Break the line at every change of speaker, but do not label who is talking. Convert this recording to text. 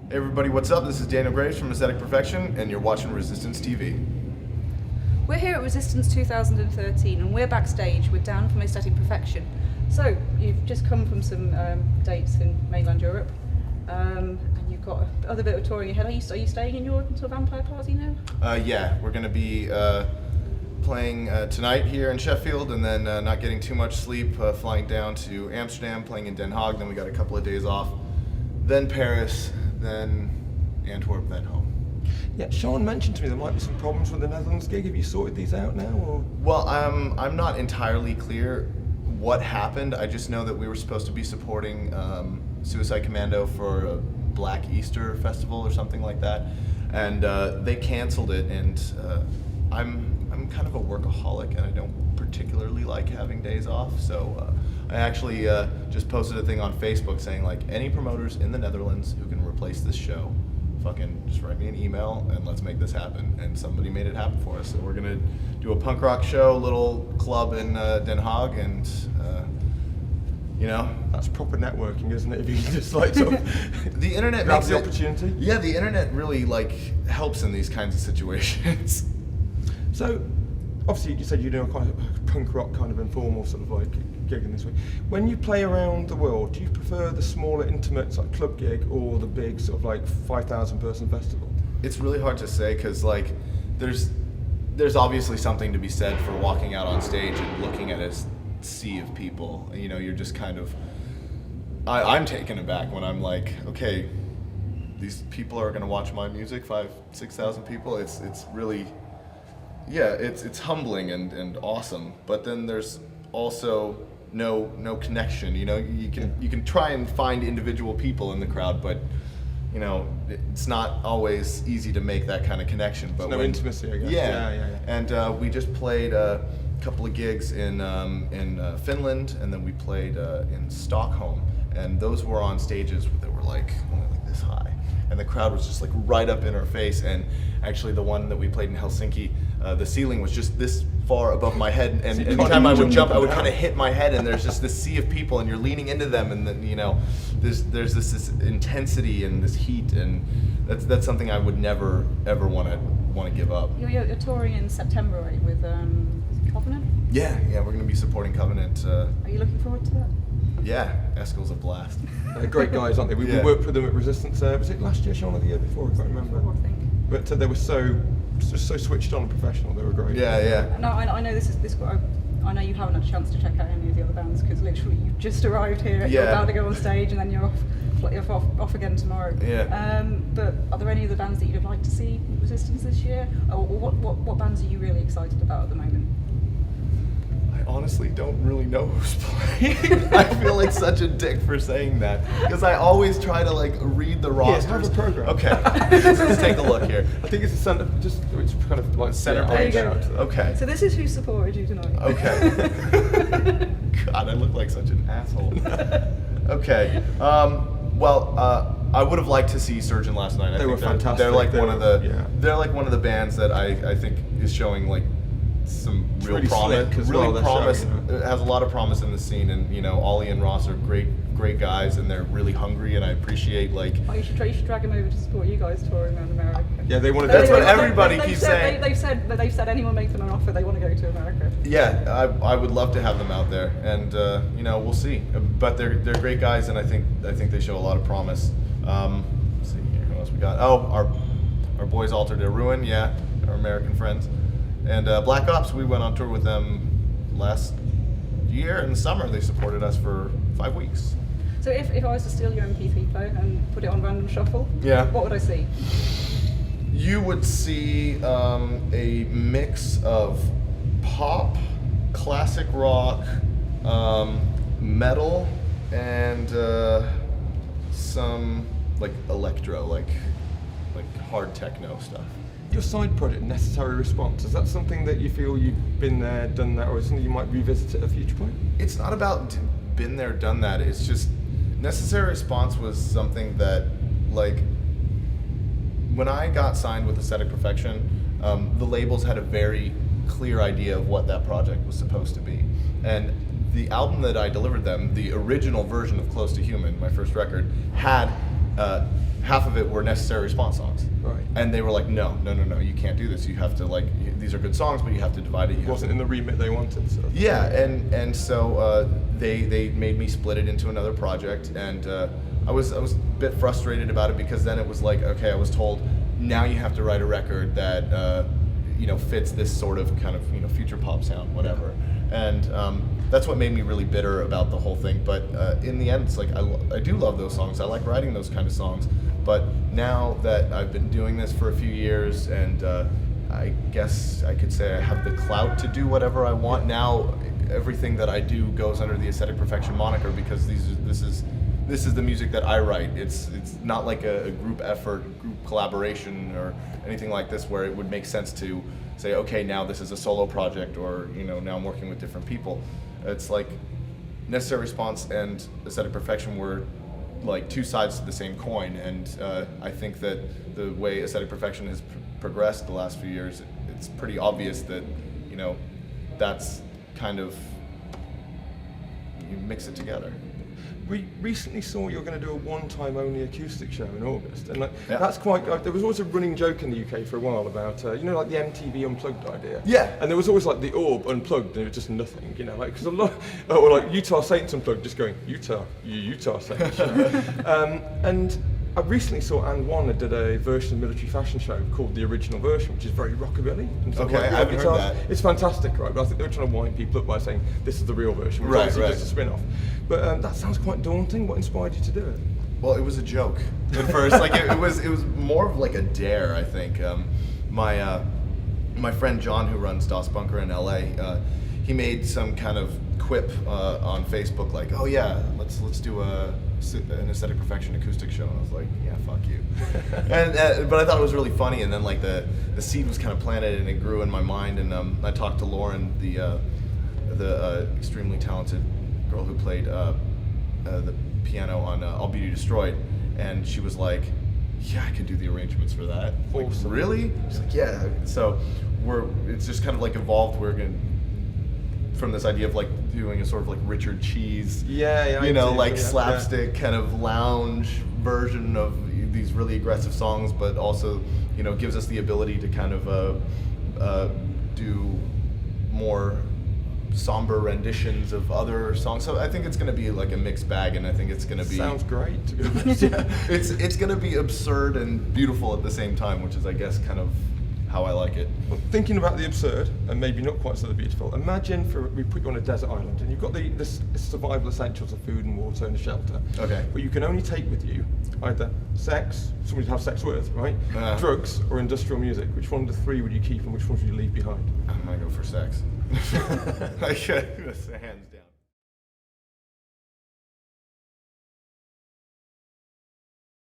Hey everybody, what's up? This is Daniel Graves from Aesthetic Perfection, and you're watching Resistance TV.
We're here at Resistance 2013, and we're backstage with Dan from Aesthetic Perfection. So, you've just come from some dates in mainland Europe, and you've got other bit of touring ahead. Are you staying in your sort of vampire party now?
Yeah, we're going to be playing tonight here in Sheffield, and then not getting too much sleep, flying down to Amsterdam, playing in Den Haag, then we got a couple of days off, then Paris, then Antwerp, then home.
Yeah, Sean mentioned to me there might be some problems with the Netherlands gig. Have you sorted these out now, or?
Well, I'm not entirely clear what happened. I just know that we were supposed to be supporting Suicide Commando for a Black Easter festival or something like that, and they canceled it. And I'm kind of a workaholic, and I don't particularly like having days off. So I actually just posted a thing on Facebook saying, like, any promoters in the Netherlands who can replace this show, fucking just write me an email and let's make this happen. And somebody made it happen for us. So we're gonna do a punk rock show, little club in Den Haag, and you know,
That's proper networking, isn't it? If you can just like sort of
the internet
grab
makes
the
it,
opportunity.
Yeah, the internet really like helps in these kinds of situations.
So, obviously, you said you do a kind of punk rock kind of informal sort of like gig in this way. When you play around the world, do you prefer the smaller, intimate like club gig or the big sort of like 5,000 person festival?
It's really hard to say because like there's obviously something to be said for walking out on stage and looking at a sea of people. You know, you're just kind of I'm taken aback when I'm like, okay, these people are gonna watch my music, 5,000-6,000 people. It's really, yeah, it's humbling and awesome. But then there's also no connection. You know, you can try and find individual people in the crowd, but you know, it's not always easy to make that kind of connection. But
There's no intimacy, I guess.
Yeah. And we just played a couple of gigs in Finland, and then we played in Stockholm, and those were on stages that were like only like this high, and the crowd was just like right up in our face. And actually, the one that we played in Helsinki, the ceiling was just this far above my head, and
So
anytime I would jump, I would
down.
kind of hit my head, and there's just this sea of people, and you're leaning into them, and then you know, there's this intensity and this heat, and that's something I would never ever want to give up.
You're touring in September, right, with Covenant?
Yeah, we're gonna be supporting Covenant.
Are you looking forward to that?
Yeah, Eskel's a blast.
They're great guys, aren't they? We
Yeah.
worked with them at Resistance. Was it last year, Sean, or the year before? I can't remember.
I think.
But they were so switched on and professional. They were great.
Yeah.
No, I know this. I know you haven't had a chance to check out any of the other bands because literally you've just arrived here. You're
Yeah.
about to go on stage, and then you're off again tomorrow.
Yeah.
But are there any other bands that you'd have liked to see in Resistance this year? Or what bands are you really excited about at the moment?
I honestly don't really know who's playing. I feel like such a dick for saying that because I always try to like read the rosters.
have a program.
Okay, let's take a look here.
I think it's a center, it's kind of like
Center
There you
page.
go.
Okay.
So this is who supported you tonight.
Okay. God, I look like such an asshole. Okay. Well, I would have liked to see Surgeon last night.
They were fantastic.
They're like one of the.
Yeah.
They're like one of the bands that I think is showing like some
It's
real
really
promise.
slick as
Really
well, their
promise.
show, you know.
It has a lot of promise in the scene, and you know, Ollie and Ross are great guys, and they're really hungry, and I appreciate like.
Oh, you should drag them over to support you guys touring around America.
Yeah, they want to
That's
go.
what everybody
They've
keeps
said-
saying.
They've said anyone make them an offer, they want to go to America.
Yeah, I would love to have them out there, and you know, we'll see. But they're great guys, and I think they show a lot of promise. Let's see here, who else we got? Oh, our boys Alter de Ruin, yeah, our American friends, and Black Ops. We went on tour with them last year in the summer. They supported us for 5 weeks.
So if I was to steal your MP3 player and put it on random shuffle,
Yeah.
what would I see?
You would see a mix of pop, classic rock, metal, and some like electro, like hard techno stuff.
Your side project, Necessary Response, is that something that you feel you've been there, done that, or is something you might revisit at a future point?
It's not about been there, done that. It's just Necessary Response was something that, like, when I got signed with Aesthetic Perfection, the labels had a very clear idea of what that project was supposed to be. And the album that I delivered them, the original version of Close to Human, my first record, had half of it were necessary response songs.
Right.
And they were like, no, you can't do this. You have to like, these are good songs, but you have to divide it.
It wasn't in the remit they wanted. So.
Yeah, and so they made me split it into another project, and I was a bit frustrated about it because then it was like, okay, I was told now you have to write a record that fits this sort of kind of future pop sound, whatever, and that's what made me really bitter about the whole thing. But in the end, it's like I do love those songs. I like writing those kind of songs. But now that I've been doing this for a few years, and I guess I could say I have the clout to do whatever I want. Now everything that I do goes under the Aesthetic Perfection moniker because this is the music that I write. It's not like a group effort, group collaboration, or anything like this where it would make sense to say, okay, now this is a solo project, or now I'm working with different people. It's like Necessary Response and Aesthetic Perfection were like two sides to the same coin, and I think that the way Aesthetic Perfection has progressed the last few years, it's pretty obvious that that's kind of, you mix it together.
We recently saw you're going to do a one-time only acoustic show in August, and
Yeah.
that's quite. There was always a running joke in the UK for a while about like the MTV Unplugged idea.
Yeah.
And there was always like the Orb Unplugged, and it was just nothing, like because a lot, or like Utah Saints Unplugged, just going Utah, you Utah Saints. And I recently saw Anne Warner did a version of Military Fashion Show called The Original Version, which is very rockabilly. And
Okay, I haven't heard that.
It's fantastic, right? But I think they were trying to wind people up by saying this is the real version, which is just a spin-off. But that sounds quite daunting. What inspired you to do it?
Well, it was a joke at first. Like it was more of like a dare, I think. My friend John, who runs Das Bunker in LA, he made some kind of quip on Facebook, like, "Oh yeah, let's do an Aesthetic Perfection acoustic show." And I was like, "Yeah, fuck you." And but I thought it was really funny. And then like the seed was kind of planted, and it grew in my mind. And I talked to Lauren, the extremely talented girl who played the piano on All Beauty Destroyed, and she was like, "Yeah, I could do the arrangements for that." Like,
Awesome.
really? She's like, "Yeah." So it's just kind of like evolved. We're going from this idea of like doing a sort of like Richard Cheese, like slapstick kind of lounge version of these really aggressive songs, but also gives us the ability to kind of do more somber renditions of other songs. So I think it's going to be like a mixed bag, and I think it's going to be
Sounds great, to be honest.
it's going to be absurd and beautiful at the same time, which is, I guess, kind of how I like it.
Well, thinking about the absurd, and maybe not quite so beautiful, imagine we put you on a desert island, and you've got the survival essentials of food and water and shelter. Okay. But you can only take with you either sex, somebody to have sex with, right? Drugs, or industrial music. Which one of the three would you keep, and which one would you leave behind?
I'm going to go for sex. Hands down.